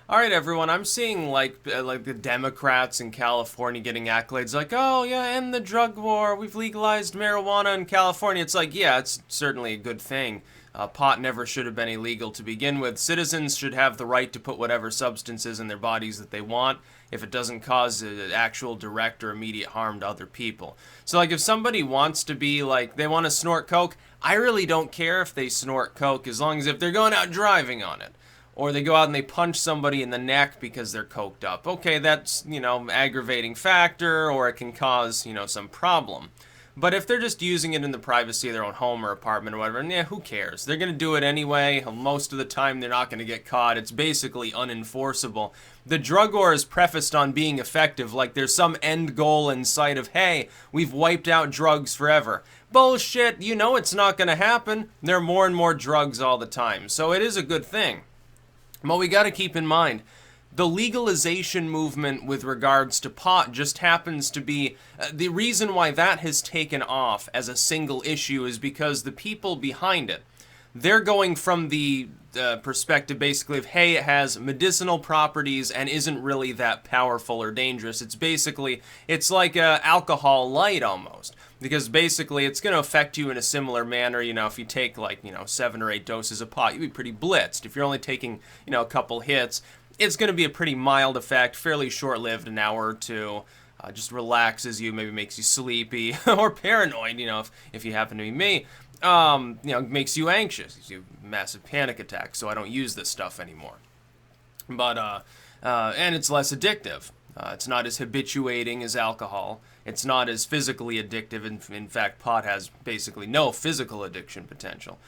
All right, everyone. I'm seeing like the Democrats in California getting accolades like, "Oh yeah, end the drug war. We've legalized marijuana in California." It's like, yeah, it's certainly a good thing. Pot never should have been illegal to begin with. Citizens should have the right to put whatever substances in their bodies that they want if it doesn't cause actual direct or immediate harm to other people. So like if somebody wants to be like they want to snort coke, I really don't care if they snort coke as long as if they're going out driving on it or they go out and they punch somebody in the neck because they're coked up. Okay, that's, aggravating factor or it can cause, some problem. But if they're just using it in the privacy of their own home or apartment or whatever, yeah, who cares? They're going to do it anyway. Most of the time, they're not going to get caught. It's basically unenforceable. The drug war is prefaced on being effective, like there's some end goal in sight of, hey, we've wiped out drugs forever. Bullshit, you know it's not going to happen. There are more and more drugs all the time. So it is a good thing. But we got to keep in mind, the legalization movement with regards to pot just happens to be the reason why that has taken off as a single issue is because the people behind it, they're going from the perspective basically of, hey, it has medicinal properties and isn't really that powerful or dangerous. It's like alcohol light almost. Because basically it's going to affect you in a similar manner. If you take 7 or 8 doses of pot, you'd be pretty blitzed. If you're only taking, a couple hits, it's going to be a pretty mild effect, fairly short-lived, an hour or two. Just relaxes you, maybe makes you sleepy or paranoid, if you happen to be me. Makes you anxious, gives you massive panic attacks, so I don't use this stuff anymore. But, and it's less addictive. It's not as habituating as alcohol. It's not as physically addictive. In fact, pot has basically no physical addiction potential.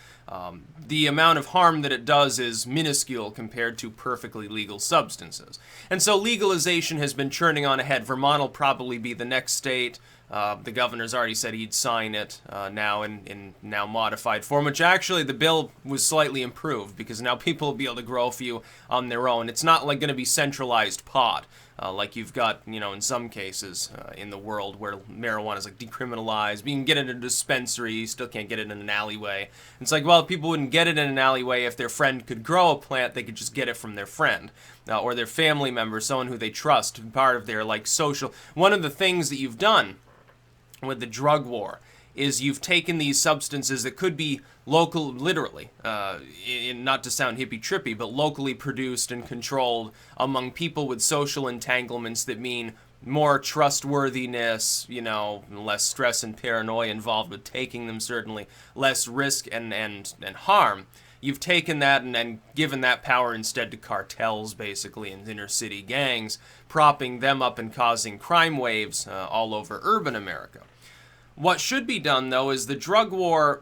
The amount of harm that it does is minuscule compared to perfectly legal substances. And so legalization has been churning on ahead. Vermont will probably be the next state. The governor's already said he'd sign it now in now modified form, which actually the bill was slightly improved because now people will be able to grow a few on their own. It's not like going to be centralized pot. Like you've got, in some cases in the world where marijuana is like decriminalized. You can get it in a dispensary, you still can't get it in an alleyway. It's like, well, people wouldn't get it in an alleyway if their friend could grow a plant, they could just get it from their friend. Or their family member, someone who they trust, part of their social. One of the things that you've done with the drug war is you've taken these substances that could be local, literally, not to sound hippy-trippy, but locally produced and controlled among people with social entanglements that mean more trustworthiness, less stress and paranoia involved with taking them, certainly, less risk and harm. You've taken that and given that power instead to cartels, basically, and inner city gangs, propping them up and causing crime waves all over urban America. What should be done, though, is the drug war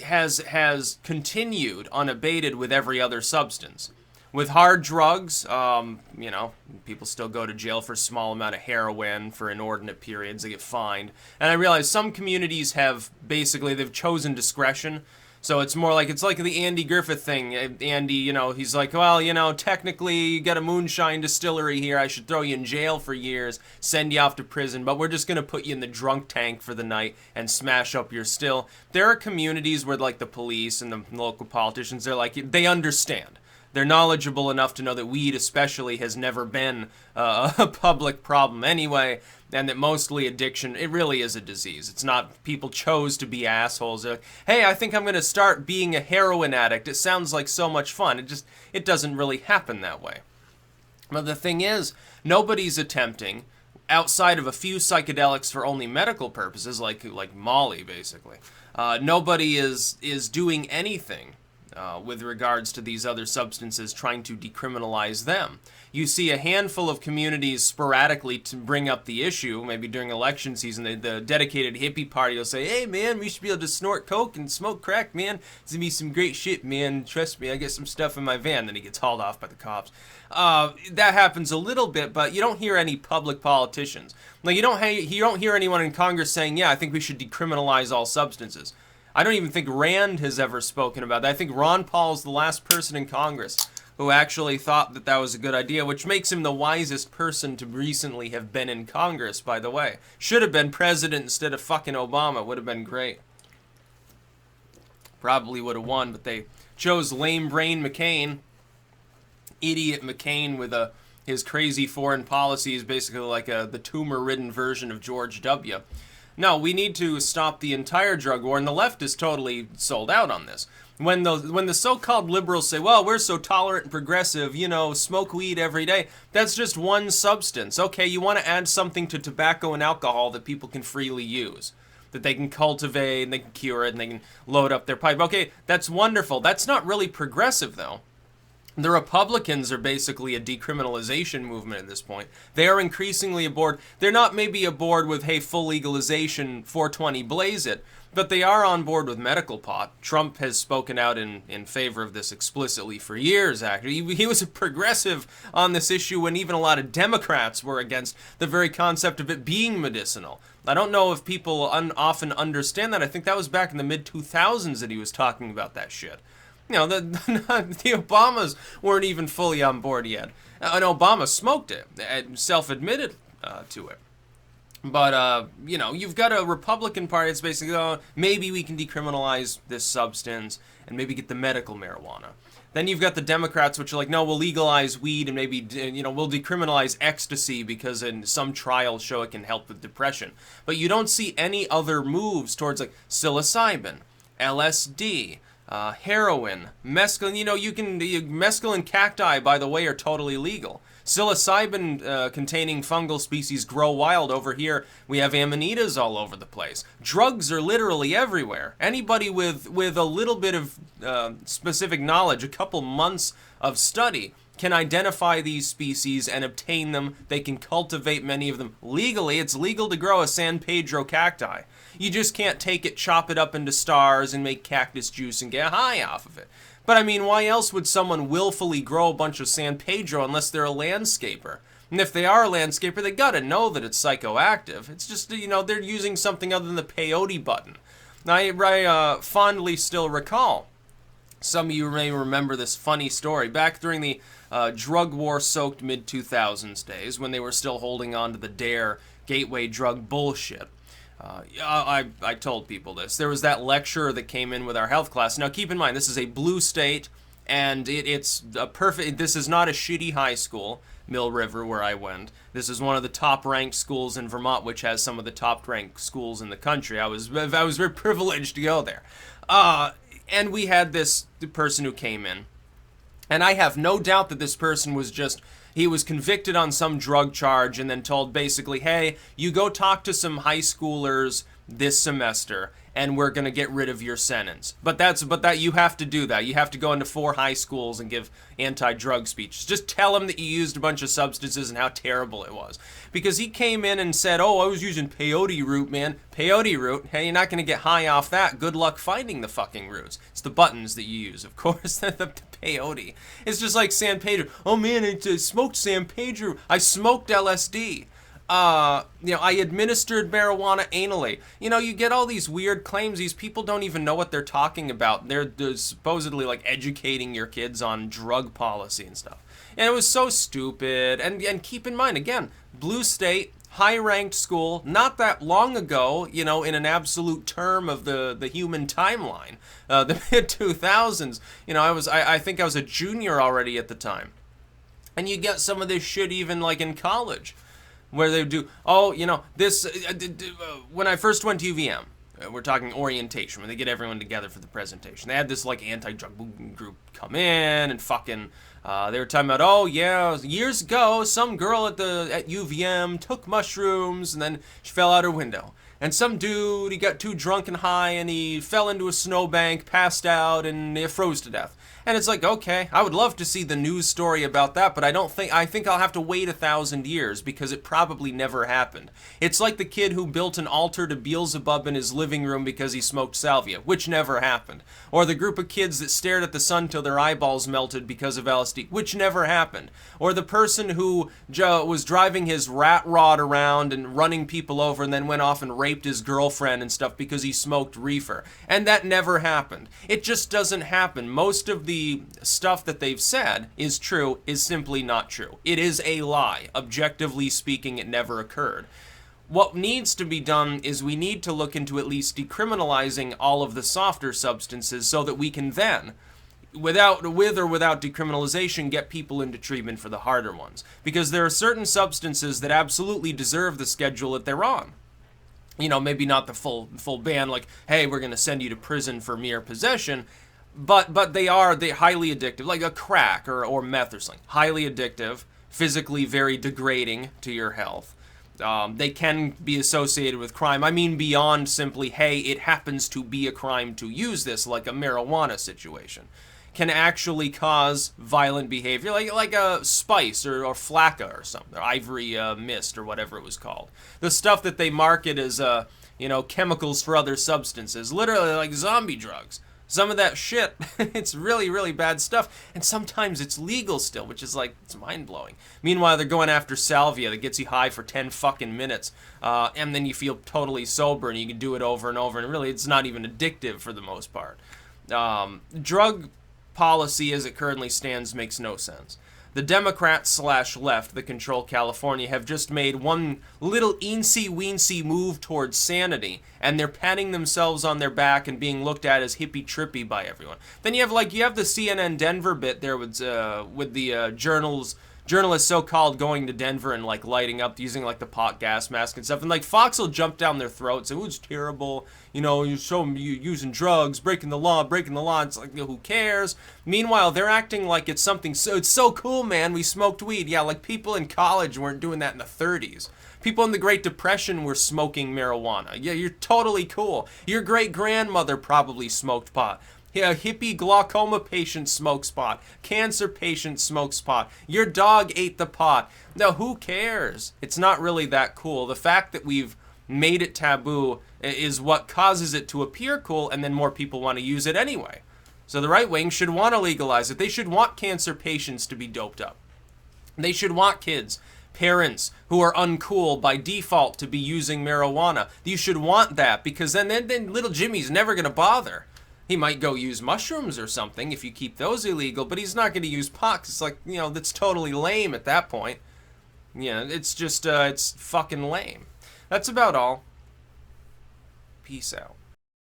has continued unabated with every other substance. With hard drugs, people still go to jail for a small amount of heroin for inordinate periods. They get fined. And I realize some communities they've chosen discretion. So it's like the Andy Griffith thing. Andy, he's like, well, technically you got a moonshine distillery here. I should throw you in jail for years, send you off to prison, but we're just going to put you in the drunk tank for the night and smash up your still. There are communities where the police and the local politicians, they understand. They're knowledgeable enough to know that weed especially has never been a public problem anyway, and that mostly addiction, it really is a disease. It's not people chose to be assholes. They're like, hey, I think I'm going to start being a heroin addict. It sounds like so much fun. It doesn't really happen that way. But the thing is, nobody's attempting, outside of a few psychedelics for only medical purposes, like Molly, basically. Nobody is doing anything with regards to these other substances, trying to decriminalize them. You see a handful of communities sporadically to bring up the issue, maybe during election season, the dedicated hippie party will say, hey man, we should be able to snort coke and smoke crack, man. It's gonna be some great shit, man. Trust me, I get some stuff in my van. Then he gets hauled off by the cops. That happens a little bit, but you don't hear any public politicians. You don't hear anyone in Congress saying, yeah, I think we should decriminalize all substances. I don't even think Rand has ever spoken about that. I think Ron Paul's the last person in Congress who actually thought that was a good idea, which makes him the wisest person to recently have been in Congress, by the way. Should have been president instead of fucking Obama. Would have been great. Probably would have won, but they chose lame brain McCain. idiot McCain with his crazy foreign policy is basically like the tumor-ridden version of George W. No, we need to stop the entire drug war, and the left is totally sold out on this. When the so-called liberals say, well, we're so tolerant and progressive, smoke weed every day, that's just one substance. Okay, you want to add something to tobacco and alcohol that people can freely use, that they can cultivate, and they can cure it, and they can load up their pipe. Okay, that's wonderful. That's not really progressive, though. The Republicans are basically a decriminalization movement at this point. They are increasingly aboard. They're not maybe aboard with, hey, full legalization, 420, blaze it, but they are on board with medical pot. Trump has spoken out in favor of this explicitly for years, actually. He was a progressive on this issue when even a lot of Democrats were against the very concept of it being medicinal. I don't know if people often understand that. I think that was back in the mid-2000s that he was talking about that shit. The Obamas weren't even fully on board yet. And Obama smoked it, self-admitted to it. But, you've got a Republican Party that's basically, maybe we can decriminalize this substance and maybe get the medical marijuana. Then you've got the Democrats, which are like, no, we'll legalize weed and maybe, we'll decriminalize ecstasy because in some trials show it can help with depression. But you don't see any other moves towards, like, psilocybin, LSD, heroin, mescaline. Mescaline and cacti, by the way, are totally legal. Psilocybin containing fungal species grow wild over here. We have amanitas all over the place. Drugs are literally everywhere. Anybody with a little bit of specific knowledge, a couple months of study, can identify these species and obtain them. They can cultivate many of them legally. It's legal to grow a San Pedro cacti. You just can't take it, chop it up into stars, and make cactus juice and get high off of it. But I mean, why else would someone willfully grow a bunch of San Pedro unless they're a landscaper? And if they are a landscaper, they gotta know that it's psychoactive. It's just, they're using something other than the peyote button. Now, I fondly still recall, some of you may remember this funny story, back during the drug war-soaked mid-2000s days, when they were still holding on to the DARE gateway drug bullshit. I told people this. There was that lecturer that came in with our health class. Now, keep in mind, this is a blue state, and it's a perfect... This is not a shitty high school, Mill River, where I went. This is one of the top-ranked schools in Vermont, which has some of the top-ranked schools in the country. I was very privileged to go there. And we had the person who came in. And I have no doubt that this person was he was convicted on some drug charge and then told basically, hey, you go talk to some high schoolers this semester and we're going to get rid of your sentence. But you have to do that. You have to go into 4 high schools and give anti-drug speeches. Just tell them that you used a bunch of substances and how terrible it was. Because he came in and said, oh, I was using peyote root, man. Peyote root? Hey, you're not going to get high off that. Good luck finding the fucking roots. It's the buttons that you use, of course. The peyote. It's just like San Pedro. Oh, man, I smoked San Pedro. I smoked LSD. I administered marijuana anally. You get all these weird claims. These people don't even know what they're talking about. They're supposedly, like, educating your kids on drug policy and stuff. And it was so stupid. And keep in mind, again, blue state, high-ranked school, not that long ago, in an absolute term of the human timeline. The mid-2000s, I think I was a junior already at the time. And you get some of this shit even, like, in college. Where they do, when I first went to UVM, we're talking orientation, when they get everyone together for the presentation. They had this, like, anti-drug group come in and fucking, they were talking about, oh, yeah, years ago, some girl at UVM took mushrooms and then she fell out her window. And some dude, he got too drunk and high and he fell into a snowbank, passed out, and he froze to death. And it's like, okay, I would love to see the news story about that, but I think I'll have to wait 1,000 years because it probably never happened. It's like the kid who built an altar to Beelzebub in his living room because he smoked salvia, which never happened. Or the group of kids that stared at the sun till their eyeballs melted because of LSD, which never happened. Or the person who was driving his rat rod around and running people over and then went off and raped his girlfriend and stuff because he smoked reefer. And that never happened. It just doesn't happen. Most of the stuff that they've said is true is simply not true. It is a lie. Objectively speaking, it never occurred. What needs to be done is we need to look into at least decriminalizing all of the softer substances so that we can then with or without decriminalization, get people into treatment for the harder ones. Because there are certain substances that absolutely deserve the schedule that they're on. You know, maybe not the full ban, like, hey, we're going to send you to prison for mere possession, but they're highly addictive, like a crack or meth or something. Highly addictive, physically very degrading to your health. They can be associated with crime. I mean beyond simply, hey, it happens to be a crime to use this, like a marijuana situation. Can actually cause violent behavior, like a spice or flakka or something, or ivory mist or whatever it was called. The stuff that they market as, chemicals for other substances, literally like zombie drugs. Some of that shit, it's really, really bad stuff. And sometimes it's legal still, which is like, it's mind-blowing. Meanwhile, they're going after salvia that gets you high for 10 fucking minutes. And then you feel totally sober and you can do it over and over. And really, it's not even addictive for the most part. Drug policy as it currently stands makes no sense. The Democrats/left that control California have just made one little eensy-weensy move towards sanity, and they're patting themselves on their back and being looked at as hippie-trippy by everyone. Then you have the CNN Denver bit there with the journalists so-called going to Denver and like lighting up using like the pot gas mask and stuff, and like Fox will jump down their throats. It was terrible, you using drugs, breaking the law. It's like, who cares? Meanwhile, they're acting like it's something it's so cool, man. We smoked weed. Yeah, like people in college weren't doing that in the 30s. People in the Great Depression were smoking marijuana. Yeah, you're totally cool. Your great-grandmother probably smoked pot. Yeah, hippie glaucoma patient smokes pot. Cancer patient smokes pot. Your dog ate the pot. Now, who cares? It's not really that cool. The fact that we've made it taboo is what causes it to appear cool, and then more people want to use it anyway. So the right wing should want to legalize it. They should want cancer patients to be doped up. They should want kids, parents who are uncool by default to be using marijuana. You should want that, because then little Jimmy's never going to bother. He might go use mushrooms or something if you keep those illegal, but he's not going to use pot. It's like, that's totally lame at that point. It's just, it's fucking lame. That's about all. Peace out.